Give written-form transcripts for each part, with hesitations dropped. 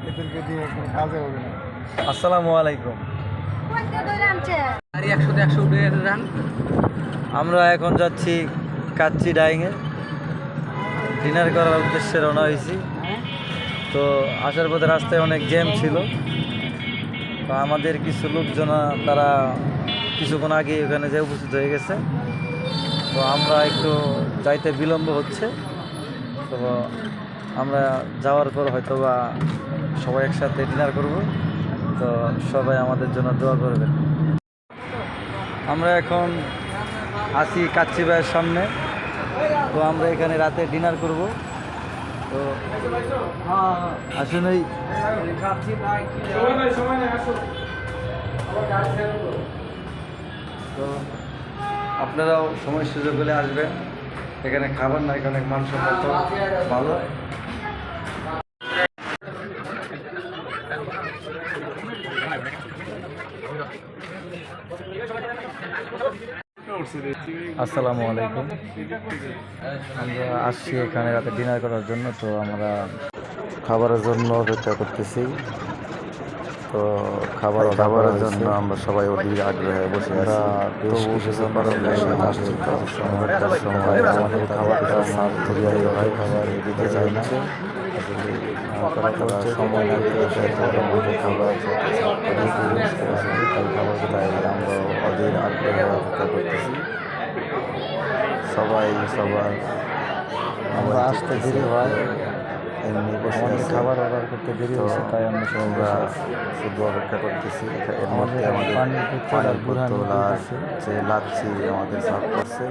এদেরকে দিয়ে কোনো কাজে হবে না। আসসালামু আলাইকুম। আমরা এখন যাচ্ছি কাচ্চি ডাইংয়ে, ডিনার করার উদ্দেশ্যে রওনা হয়েছি। তো আসার পথে রাস্তায় অনেক জ্যাম ছিল, তো আমাদের কিছু লোকজন তারা কিছুক্ষণ আগে ওখানে যে উপস্থিত হয়ে গেছে। তো আমরা একটু যাইতে বিলম্ব হচ্ছে। তো আমরা যাওয়ার পর হয়তো বা সবাই একসাথে ডিনার করব। তো সবাই আমাদের জন্য দোয়া করবেন। আমরা এখন আছি কাচ্চি ভাইয়ের সামনে। তো আমরা এখানে রাতে ডিনার করব। তো আসুন, ওই তো আপনারাও সময় সুযোগ হলে আসবেন। এখানে খাবার না, এখানে মানসম্মত ভালো। আসসালামু আলাইকুম। আমরা আসছি এখানে রাতে ডিনার করার জন্য। তো আমরা খাবারের জন্য অপেক্ষা করতেছি। তো খাবারের জন্য আমরা সবাই অধীর আগ্রহে বসে আছি। আমাদের খাবারটা সার্ভ তৈরি হয়, খাবার দিতে চাই না। সময় লাগতে খাবার তাই আমরা অধীর আগ্রহে অপেক্ষা করতেছি। সবাই সবার আমরা আসতে দেরি হয়, এমনি আমাদের খাবার অর্ডার করতে দেরি হয়েছে, তাই আমরা সবাই শুধু অপেক্ষা করতেছি। এর মধ্যে আমাদের পানির বোতল আর যে লাচ্ছি আমাদের সার্ভ করছে।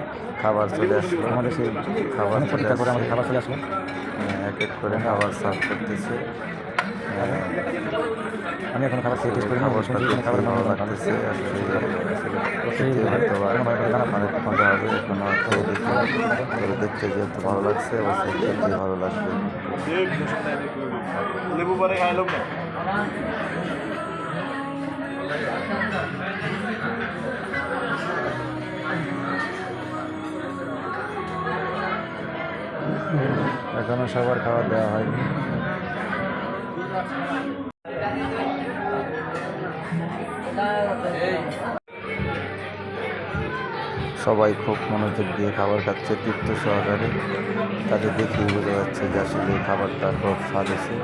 খাবার চলে আসলো, আমাদের সেই খাবার করে আমাদের খাবার চলে আসলো। এক এক করে খাবার সার্ভ করতেছে। আমি এখন খাবার খেয়ে টেস্ট করি না, খাবার ভালো লাগতেছে। হয়তো অনেক মজা হবে। এখন খেয়ে দেখি, দেখতে যেহেতু ভালো লাগছে, অবশ্যই খেতে ভালো লাগবে। লেবু পরে খাইলাম না। এখনো সবার খাবার দেওয়া হয়নি। সবাই খুব মনোযোগ দিয়ে খাবার খাচ্ছে, তৃপ্ত সহকারে। তাদের দেখেই বোঝা যাচ্ছে যে আসলে খাবারটা খুব স্বাদ হয়েছে।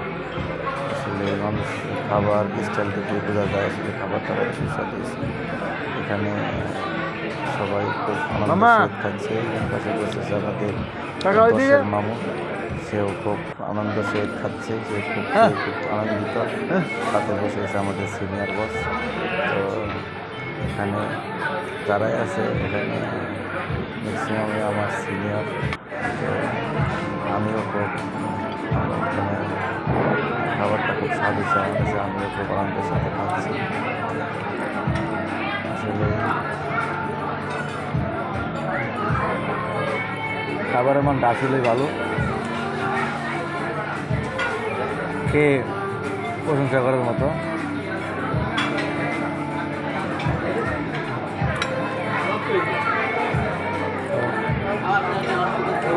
আসলে মানুষ খাবার স্টাইল থেকে বোঝা যায় আসলে খাবারটা খুব সুস্বাদু হয়েছে। এখানে সবাই খুব আনন্দ খাচ্ছে। পাশে বসেছে আমাদের মামু, সেও খুব আনন্দ সহিত খাচ্ছে, সে খুব আনন্দিত। সাথে বসেছে আমাদের সিনিয়র বস। তো এখানে যারাই আছে এখানে ম্যাক্সিমামে আমার সিনিয়র। তো আমিও খুব মানে খাবারটা খুব স্বাদ হয়েছে আমার কাছে, আমিও খুব আনন্দের সাথে খাচ্ছি। আসলে খাবারের মানটা আসলেই ভালো, খেয়ে প্রশংসা করার মতো।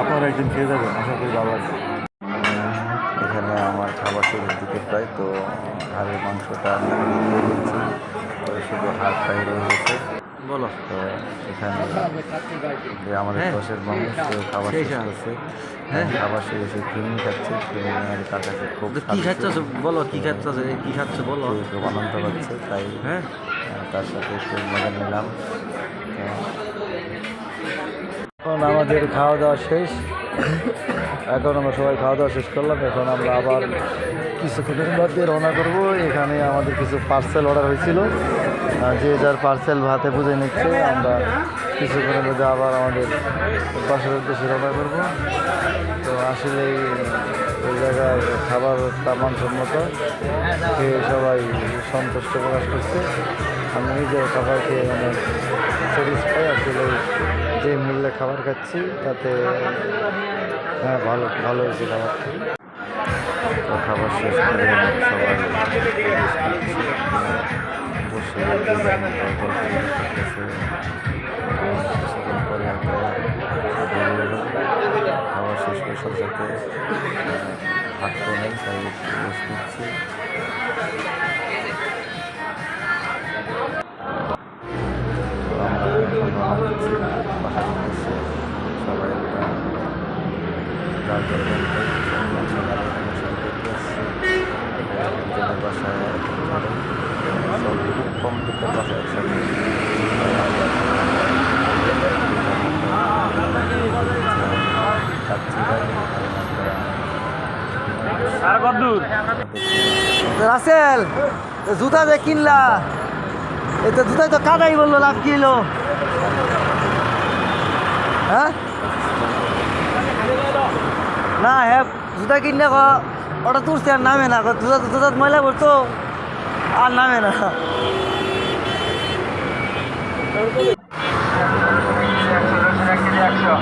আপনারা একদিন খেয়ে যাবেন, আশা করি ভালো লাগবে। এখানে আমার খাবার শুরুর দিকে প্রায়, তো হাড়ের মাংসটা আমি দিয়ে দিচ্ছি। তো শুধু হাড় ফ্রাই রয়ে গেছে। বলো। তো এখানে যে আমাদের দশের মানুষ খাবার শেষ করছে, খাবার শেষে ক্রিমি খাচ্ছে। ক্রিমি তার কাছে খুব কি খাচ্ছে বলো, কি খাচ্ছে, কি খাচ্ছে বলো। খুব আনন্দ পাচ্ছে, তাই তার সাথে একটু মজা নিলাম। এখন আমাদের খাওয়া দাওয়া শেষ। এখন আমরা সবাই খাওয়া দাওয়া শেষ করলাম। এখন আমরা আবার কিছুক্ষণের মধ্যে রওনা করবো। এখানে আমাদের কিছু পার্সেল অর্ডার হয়েছিল, যে যার পার্সেল ভাতে বুঝে নিচ্ছে। আমরা কিছুক্ষণের মধ্যে আবার আমাদের বাসার উদ্দেশ্যে রওনা করবো। তো আসলে ওই জায়গায় খাবারটা মানসম্মত, খেয়ে সবাই সন্তুষ্ট প্রকাশ করছে। আমি নিজের খাবার খেয়ে অনেক স্যাটিসফাই। আসলে যে মূল্যে খাবার খাচ্ছি তাতে ভালো হয়েছে খাবারটা। তো খাবার শেষ করে সবাই বসে খাবার শেষ করে সাথে সাথে হাঁটতে নেই, তাই একটু রেস্ট নিচ্ছি। তো আমরা এখন রওনা দিচ্ছি বাসার উদ্দেশ্যে। সবাই একটা যার যার গন্তব্যে সকালে এখানে শুরু করতে আসছে। একজনের বাসায় একজন ধরে সব খুব কম লোকের বাসায় একসাথে রাসেল জুতা যে কিনলা এই তো জুতাই তো কাদাই বললো, লাভ কি হলো? হ্যাঁ না হ্যাঁ জুতা কিনলে ওটা তুলছে আর নামে না, জুতা জুতা ময়লা করতো আর নামে না। একশো